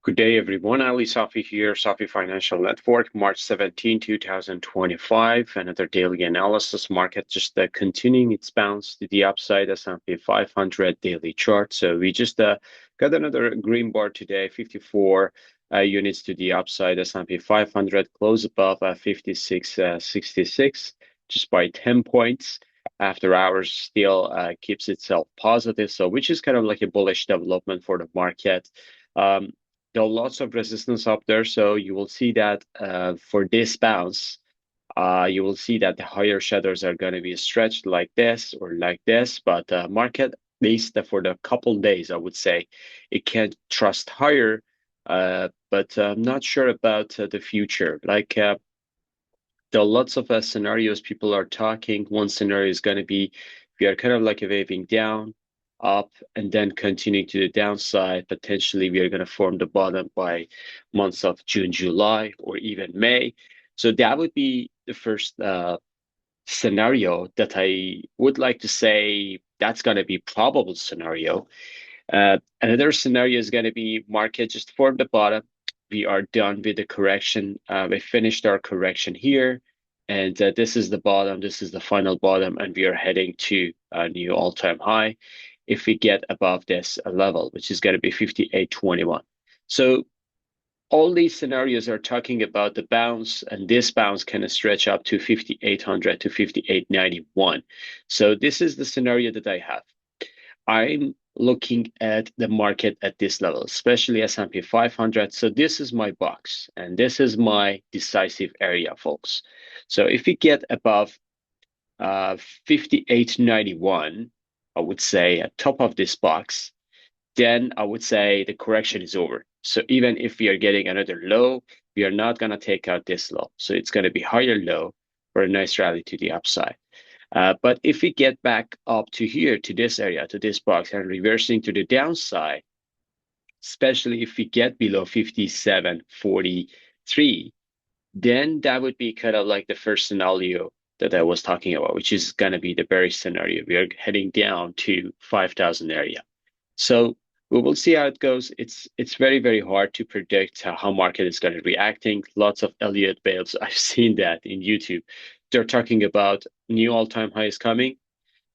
Good day, everyone. Aliii here, Safi Financial Network, March 17, 2025. Another daily analysis. Market just continuing its bounce to the upside, S&P 500 daily chart. So we just got another green bar today, 54 units to the upside. S&P 500 close above 56.66, just by 10 points. After hours, still keeps itself positive. So which is kind of like a bullish development for the market. There are lots of resistance up there, so you will see that for this bounce, you will see that the higher shadows are going to be stretched like this or like this, but market, at least for the couple days, I would say, it can trust higher, but I'm not sure about the future. There are lots of scenarios people are talking. One scenario is going to be we are kind of like waving down, up, and then continuing to the downside. Potentially, we are going to form the bottom by months of June, July, or even May. So that would be the first scenario that I would like to say that's going to be probable scenario. Another scenario is going to be market just formed the bottom. We are done with the correction. We finished our correction here, and this is the bottom. This is the final bottom, and we are heading to a new all-time high if we get above this level, which is going to be 58.21. So all these scenarios are talking about the bounce, and this bounce can stretch up to 5800 to 5891. So this is the scenario that I have. I'm looking at the market at this level, especially S&P 500. So this is my box, and this is my decisive area, folks. So if we get above 58.91, I would say at top of this box, then I would say the correction is over. So even if we are getting another low, we are not going to take out this low. So it's going to be higher low for a nice rally to the upside. But if we get back up to here, to this area, to this box, and reversing to the downside, especially if we get below 57.43, then that would be kind of like the first scenario that I was talking about, which is going to be the bearish scenario. We are heading down to 5,000 area. So we will see how it goes. It's very, very hard to predict how market is going to be reacting. Lots of Elliott waves. I've seen that in YouTube. They're talking about new all-time highs coming.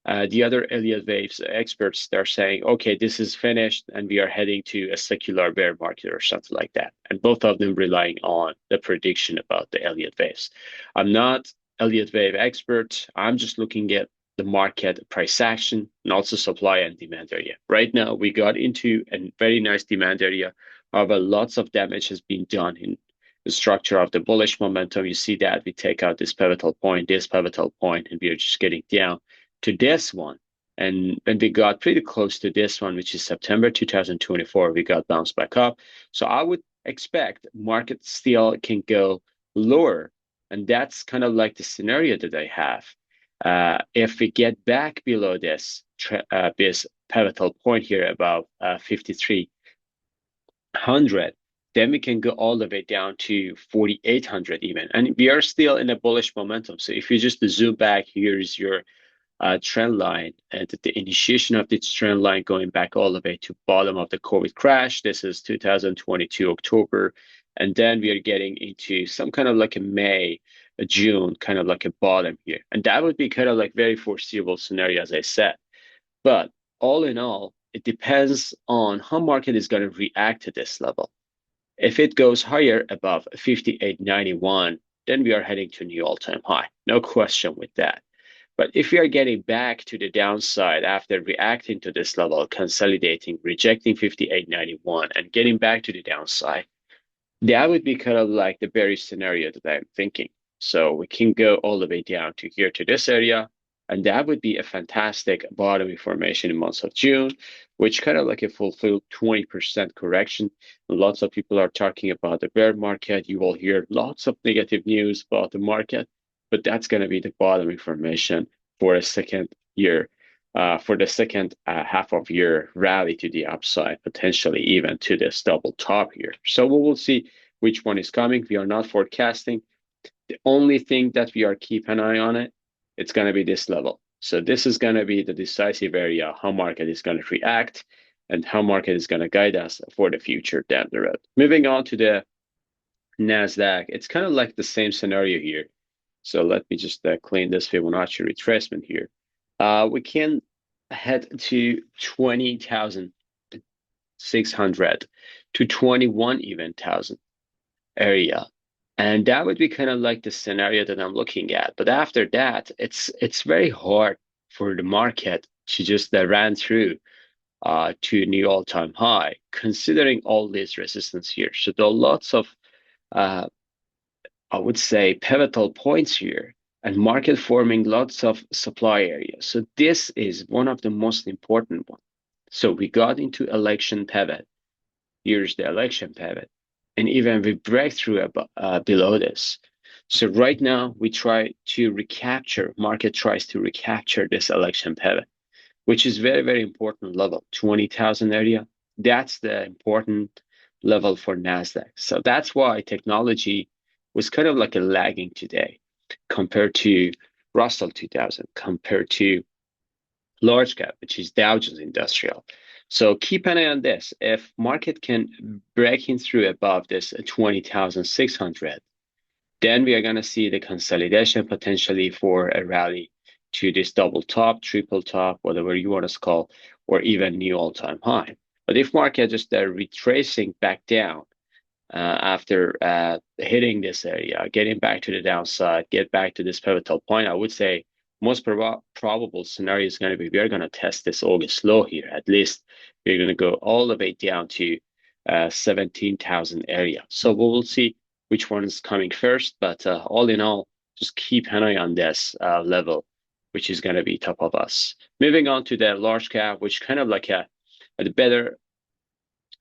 The other Elliott waves experts, they're saying, okay, this is finished and we are heading to a secular bear market or something like that. And both of them relying on the prediction about the Elliott waves. I'm not Elliott wave expert. I'm just looking at the market price action and also supply and demand area. Right now, we got into a very nice demand area. However, lots of damage has been done in the structure of the bullish momentum. You see that we take out this pivotal point, and we are just getting down to this one. And when we got pretty close to this one, which is September 2024, we got bounced back up. So I would expect market still can go lower. And that's kind of like the scenario that I have. If we get back below this pivotal point here about 5,300, then we can go all the way down to 4,800 even. And we are still in a bullish momentum. So if you just zoom back, here's your trend line, and the initiation of this trend line going back all the way to bottom of the COVID crash. This is 2022 October, and then we are getting into some kind of like a May, a June, kind of like a bottom here, and that would be kind of like very foreseeable scenario, as I said. But all in all, it depends on how market is going to react to this level. If it goes higher above 58.91, then we are heading to a new all-time high. No question with that. But if we are getting back to the downside after reacting to this level, consolidating, rejecting 58.91, and getting back to the downside, that would be kind of like the bearish scenario that I'm thinking. So we can go all the way down to here to this area, and that would be a fantastic bottoming formation in months of June, which kind of like a fulfilled 20% correction. Lots of people are talking about the bear market. You will hear lots of negative news about the market, but that's going to be the bottoming formation for a second year, for the second half of year rally to the upside, potentially even to this double top here. So we will see which one is coming. We are not forecasting. The only thing that we are keep an eye on it's going to be this level. So this is going to be the decisive area, how market is going to react. and how market is going to guide us for the future down the road. Moving on to the Nasdaq, it's kind of like the same scenario here. So let me just clean this Fibonacci retracement here. We can head to 20,600 to 21 even thousand area. And that would be kind of like the scenario that I'm looking at. But after that, it's very hard for the market to just run through to new all-time high, considering all these resistance here. So there are lots of uh, I would say pivotal points here and market forming lots of supply areas. So this is one of the most important ones. So we got into election pivot. Here's the election pivot. And even we break through below this. So right now we try to recapture, market tries to recapture this election pivot, which is very, very important level, 20,000 area. That's the important level for Nasdaq. So that's why technology was kind of like a lagging today compared to Russell 2000, compared to large cap, which is Dow Jones Industrial. So keep an eye on this. If market can breaking through above this 20,600, then we are going to see the consolidation potentially for a rally to this double top, triple top, whatever you want to call, or even new all-time high. But if market just retracing back down after hitting this area, getting back to the downside, get back to this pivotal point, I would say most probable scenario is going to be we're going to test this August low here. At least we're going to go all the way down to 17,000 area. So we will see which one is coming first. But all in all, just keep an eye on this level, which is going to be top of us. Moving on to the large cap, which kind of like a better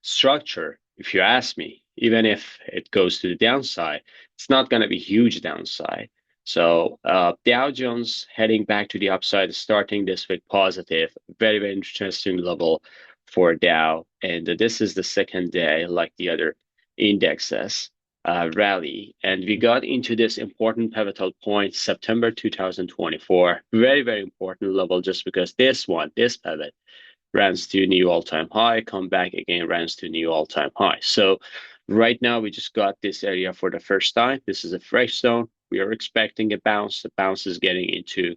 structure, if you ask me. Even if it goes to the downside, it's not going to be huge downside. So Dow Jones heading back to the upside, starting this with positive, very, very interesting level for Dow. And this is the second day, like the other indexes, rally. And we got into this important pivotal point, September 2024. Very, very important level just because this pivot, runs to new all-time high, come back again, runs to new all-time high. So right now we just got this area for the first time. This is a fresh zone. We are expecting a bounce. The bounce is getting into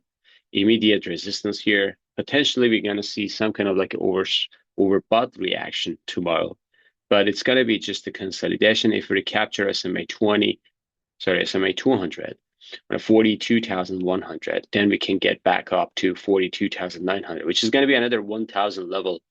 immediate resistance here. Potentially we're going to see some kind of like overbought reaction tomorrow, but it's going to be just a consolidation. If we recapture SMA 200, 42,100, then we can get back up to 42,900, which is going to be another 1,000 level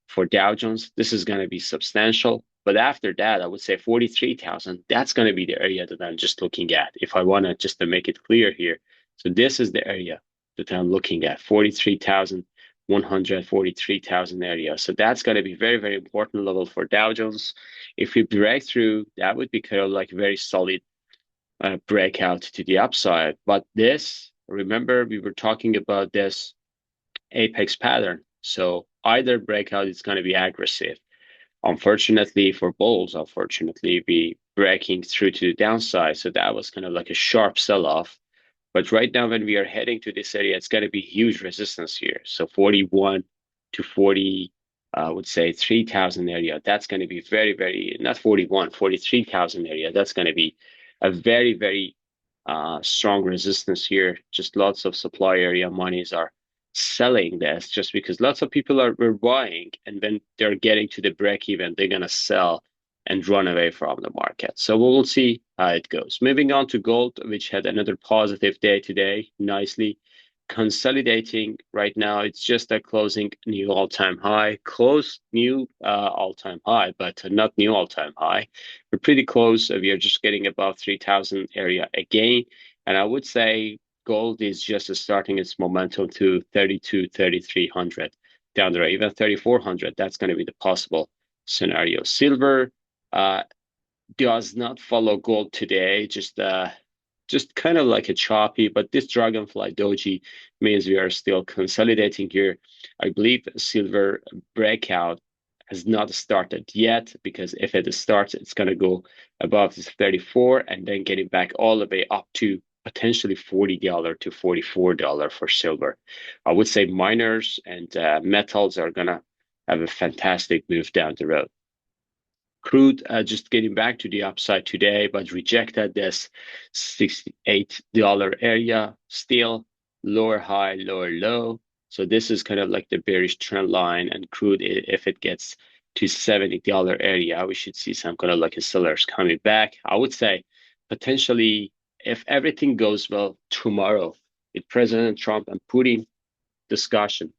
for Dow Jones. This is going to be substantial. But after that, I would say 43,000. That's going to be the area that I'm just looking at. If I want to just to make it clear here. So this is the area that I'm looking at, 43,100, 43,000 area. So that's going to be very, very important level for Dow Jones. If we break through, that would be kind of like very solid breakout to the upside. But this, remember, we were talking about this apex pattern. So either breakout is going to be aggressive. Unfortunately for bulls, we breaking through to the downside. So that was kind of like a sharp sell-off. But right now, when we are heading to this area, it's going to be huge resistance here. So 41 to 40, I would say 3,000 area. That's going to be very, very, not 41, 43,000 area. That's going to be a very, very strong resistance here. Just lots of supply area monies are selling this just because lots of people were buying, and when they're getting to the break even, they're going to sell and run away from the market. So we'll see how it goes. Moving on to gold, which had another positive day today, nicely consolidating right now. It's just a closing new all-time high, close new all-time high, but not new all-time high. We're pretty close. We are just getting above 3,000 area again. And I would say gold is just starting its momentum to 32, 3,300 down the road, even 3,400. That's going to be the possible scenario. Silver does not follow gold today, just kind of like a choppy, but this dragonfly doji means we are still consolidating here. I believe silver breakout has not started yet, because if it starts, it's going to go above this 34 and then getting back all the way up to potentially $40 to $44 for silver. I would say miners and metals are going to have a fantastic move down the road. Crude just getting back to the upside today, but rejected this $68 area, still lower high, lower low. So this is kind of like the bearish trend line, and crude, if it gets to $70 area, we should see some kind of like a sellers coming back. I would say potentially, if everything goes well tomorrow with President Trump and Putin discussion,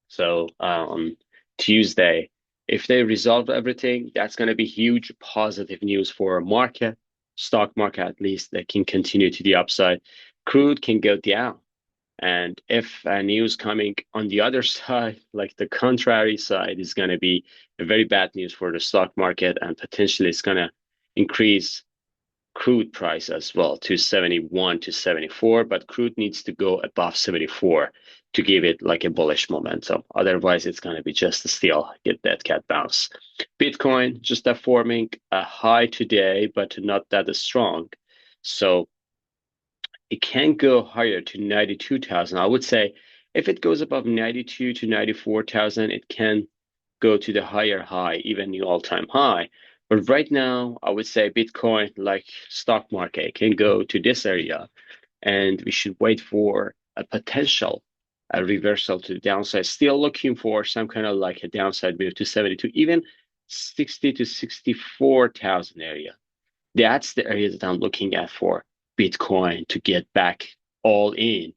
so on Tuesday, if they resolve everything, that's going to be huge positive news for market, stock market at least, that can continue to the upside. Crude can go down. And if news coming on the other side, like the contrary side, is going to be a very bad news for the stock market, and potentially it's going to increase crude price as well to 71 to 74, but crude needs to go above 74 to give it like a bullish momentum. Otherwise, it's going to be just a steal, get that cat bounce. Bitcoin just forming a high today, but not that strong. So it can go higher to 92,000. I would say if it goes above 92 to 94,000, it can go to the higher high, even the all-time high. But right now, I would say Bitcoin, like stock market, can go to this area, and we should wait for a potential a reversal to the downside. Still looking for some kind of like a downside move to 72, even 60 to 64,000 area. That's the area that I'm looking at for Bitcoin to get back all in.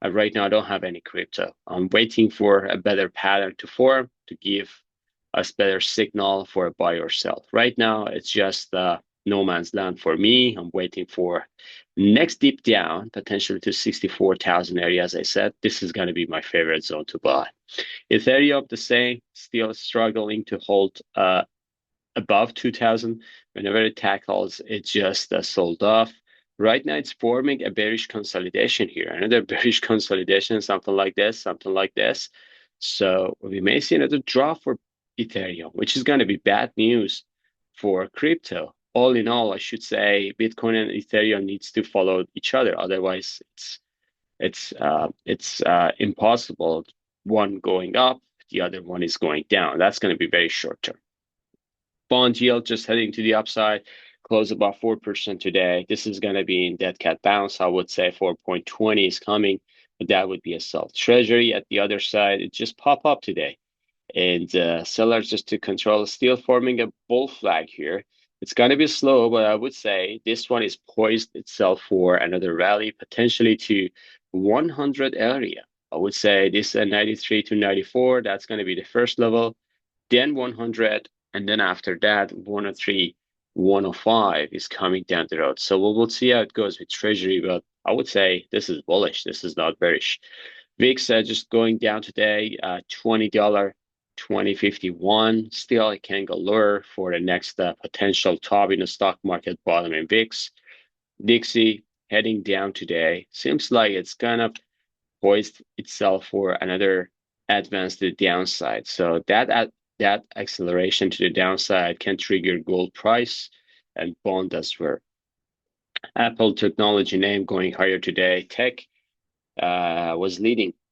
Right now, I don't have any crypto. I'm waiting for a better pattern to form to give us better signal for a buy or sell. Right now, it's just no man's land for me. I'm waiting for next deep down, potentially to 64,000 area. As I said, this is going to be my favorite zone to buy. Ethereum, the same, still struggling to hold above 2,000. Whenever it tackles, it just sold off. Right now, it's forming a bearish consolidation here. Another bearish consolidation, something like this, something like this. So we may see another drop for Ethereum, which is going to be bad news for crypto. All in all, I should say Bitcoin and Ethereum needs to follow each other. Otherwise, it's impossible. One going up, the other one is going down. That's going to be very short term. Bond yield just heading to the upside, close about 4% today. This is going to be in dead cat bounce. I would say 4.20 is coming, but that would be a sell. Treasury at the other side, it just pop up today. And sellers just to control, still forming a bull flag here. It's going to be slow, but I would say this one is poised itself for another rally, potentially to 100 area. I would say this 93 to 94, that's going to be the first level, then 100, and then after that, 103, 105 is coming down the road. So we'll see how it goes with Treasury, but I would say this is bullish. This is not bearish. VIX just going down today, $20, 2051. Still, it can go lower for the next potential top in the stock market bottom in VIX. Dixie heading down today. Seems like it's kind of poised itself for another advance to the downside. So that acceleration to the downside can trigger gold price and bond as well. Apple technology name going higher today. Tech was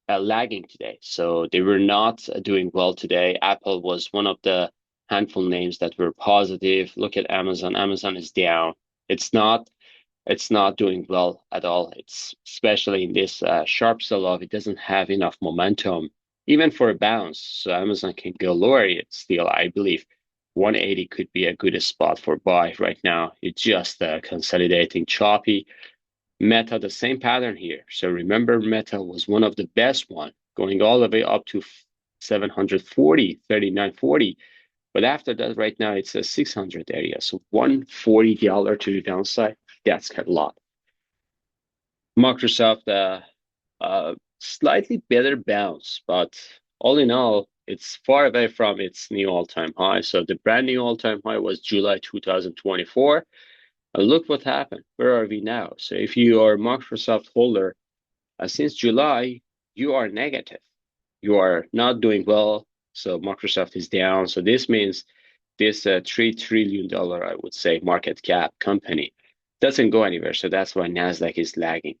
lagging today. So they were not doing well today. Apple was one of the handful names that were positive. Look at Amazon. Amazon is down. It's not doing well at all. It's especially in this sharp sell-off. It doesn't have enough momentum, even for a bounce. So Amazon can go lower. It's still, I believe, 180 could be a good spot for buy right now. It's just consolidating choppy. Meta, the same pattern here. So remember, Meta was one of the best one, going all the way up to 740, 39.40. But after that, right now, it's a 600 area. So $140 to the downside. That's a lot. Microsoft, slightly better bounce, but all in all, it's far away from its new all-time high. So the brand new all-time high was July 2024. And look what happened. Where are we now? So if you are a Microsoft holder, since July, you are negative. You are not doing well. So Microsoft is down. So this means this $3 trillion, I would say, market cap company doesn't go anywhere. So that's why Nasdaq is lagging.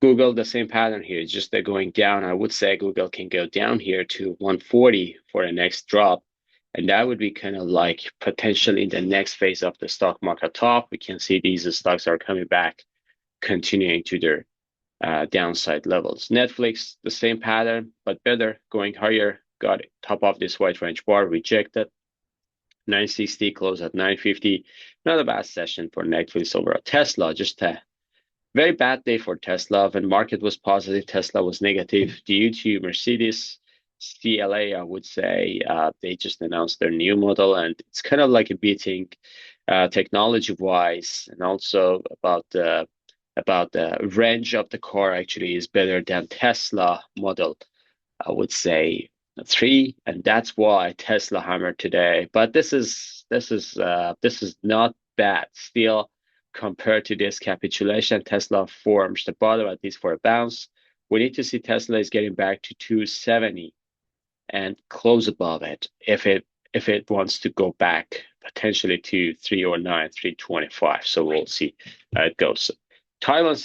Google, the same pattern here. It's just they're going down. I would say Google can go down here to 140 for the next drop. And that would be kind of like potentially the next phase of the stock market top. We can see these stocks are coming back, continuing to their downside levels. Netflix, the same pattern, but better, going higher. Got it. Top of this white range bar, rejected. 960, close at 950. Not a bad session for Netflix overall. Tesla, just a very bad day for Tesla. When market was positive, Tesla was negative due to Mercedes CLA. I would say they just announced their new model, and it's kind of like a beating technology-wise, and also about the range of the car actually is better than Tesla model. I would say three, and that's why Tesla hammered today. But this is not bad still compared to this capitulation. Tesla forms the bottom at least for a bounce. We need to see Tesla is getting back to 270 and close above it if it wants to go back potentially to 309, 325. So we'll see how it goes. Taiwan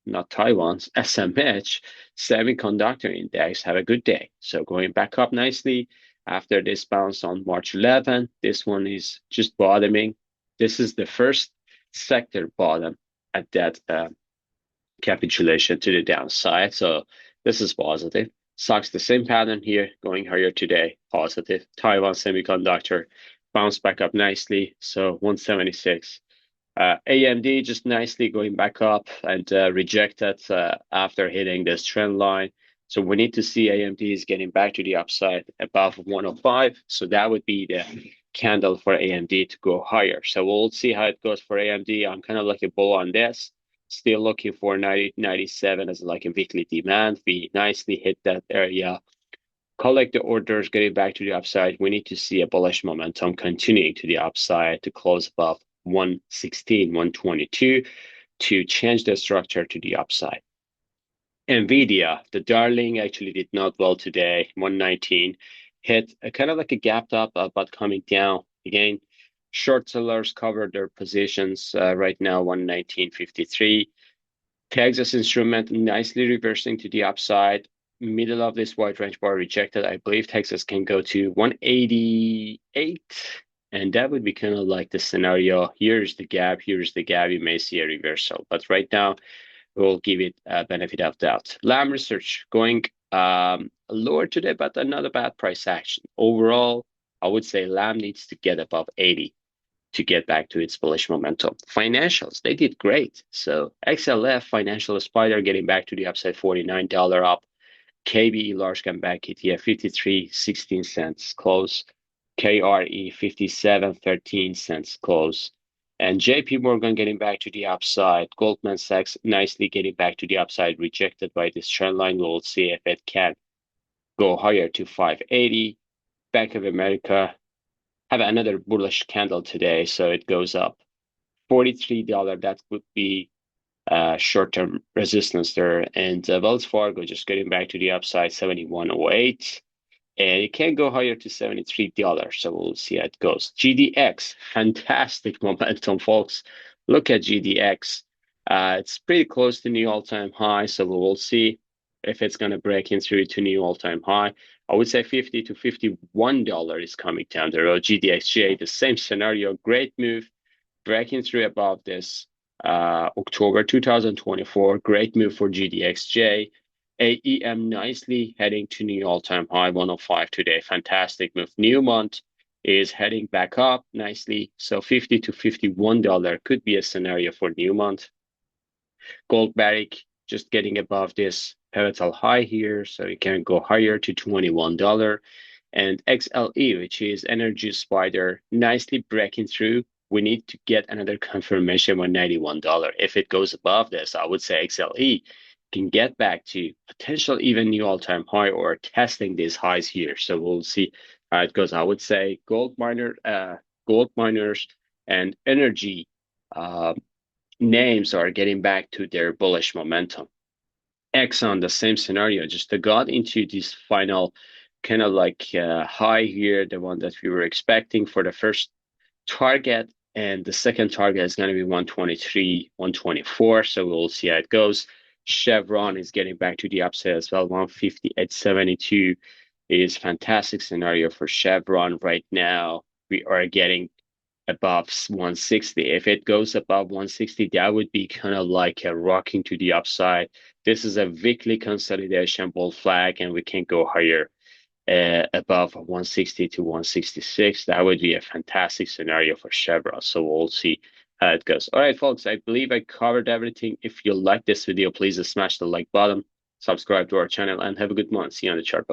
not Taiwan's SMH semiconductor index have a good day. So going back up nicely after this bounce on March 11. This one is just bottoming. This is the first sector bottom at that capitulation to the downside. So this is positive. Stocks the same pattern here, going higher today, positive. Taiwan Semiconductor bounced back up nicely, so 176. AMD just nicely going back up and rejected after hitting this trend line. So we need to see AMD is getting back to the upside above 105. So that would be the candle for AMD to go higher. So we'll see how it goes for AMD. I'm kind of like a bull on this. Still looking for 90, 97 as like a weekly demand. We nicely hit that area. Collect the orders, getting back to the upside. We need to see a bullish momentum continuing to the upside to close above 116, 122 to change the structure to the upside. Nvidia, the darling, actually did not well today. 119 hit a kind of like a gapped up, but coming down again. Short sellers covered their positions right now, 119.53. Texas Instrument nicely reversing to the upside. Middle of this wide range bar rejected. I believe Texas can go to 188, and that would be kind of like the scenario. Here's the gap. Here's the gap. You may see a reversal, but right now we'll give it a benefit of doubt. Lam Research going lower today, but not a bad price action. Overall, I would say Lam needs to get above 80 to get back to its bullish momentum. Financials, they did great. So XLF, Financial Spider getting back to the upside, $49 up. KBE large cap bank ETF 53.16 close. KRE 57.13 close. And JP Morgan getting back to the upside. Goldman Sachs nicely getting back to the upside, rejected by this trend line. We'll see if it can go higher to 580. Bank of America have another bullish candle today, so it goes up $43. That would be short-term resistance there. And Wells Fargo just getting back to the upside, 71.08. And it can go higher to $73. So we'll see how it goes. GDX, fantastic momentum, folks. Look at GDX. It's pretty close to new all-time high, so we will see if it's going to break in through to new all-time high. I would say $50 to $51 is coming down the road. GDXJ, the same scenario, great move, breaking through above this October 2024, great move for GDXJ. AEM nicely heading to new all-time high, 105 today. Fantastic move. Newmont is heading back up nicely. So $50 to $51 could be a scenario for Newmont. Gold Barrick just getting above this pivotal high here. So it can go higher to $21. And XLE, which is Energy Spider, nicely breaking through. We need to get another confirmation on $91. If it goes above this, I would say XLE can get back to potential even new all-time high or testing these highs here. So we'll see how it goes. I would say gold miners and energy names are getting back to their bullish momentum. Exxon, the same scenario, just got into this final kind of like high here, the one that we were expecting for the first target. And the second target is going to be 123, 124. So we'll see how it goes. Chevron is getting back to the upside as well. 150 at 72 is fantastic scenario for Chevron right now. We are getting above 160. If it goes above 160, that would be kind of like a rocking to the upside. This is a weekly consolidation bull flag, and we can go higher above 160 to 166. That would be a fantastic scenario for Chevron. So we'll see how it goes. All right, folks, I believe I covered everything. If you like this video, please smash the like button, subscribe to our channel, and have a good one. See you on the chart.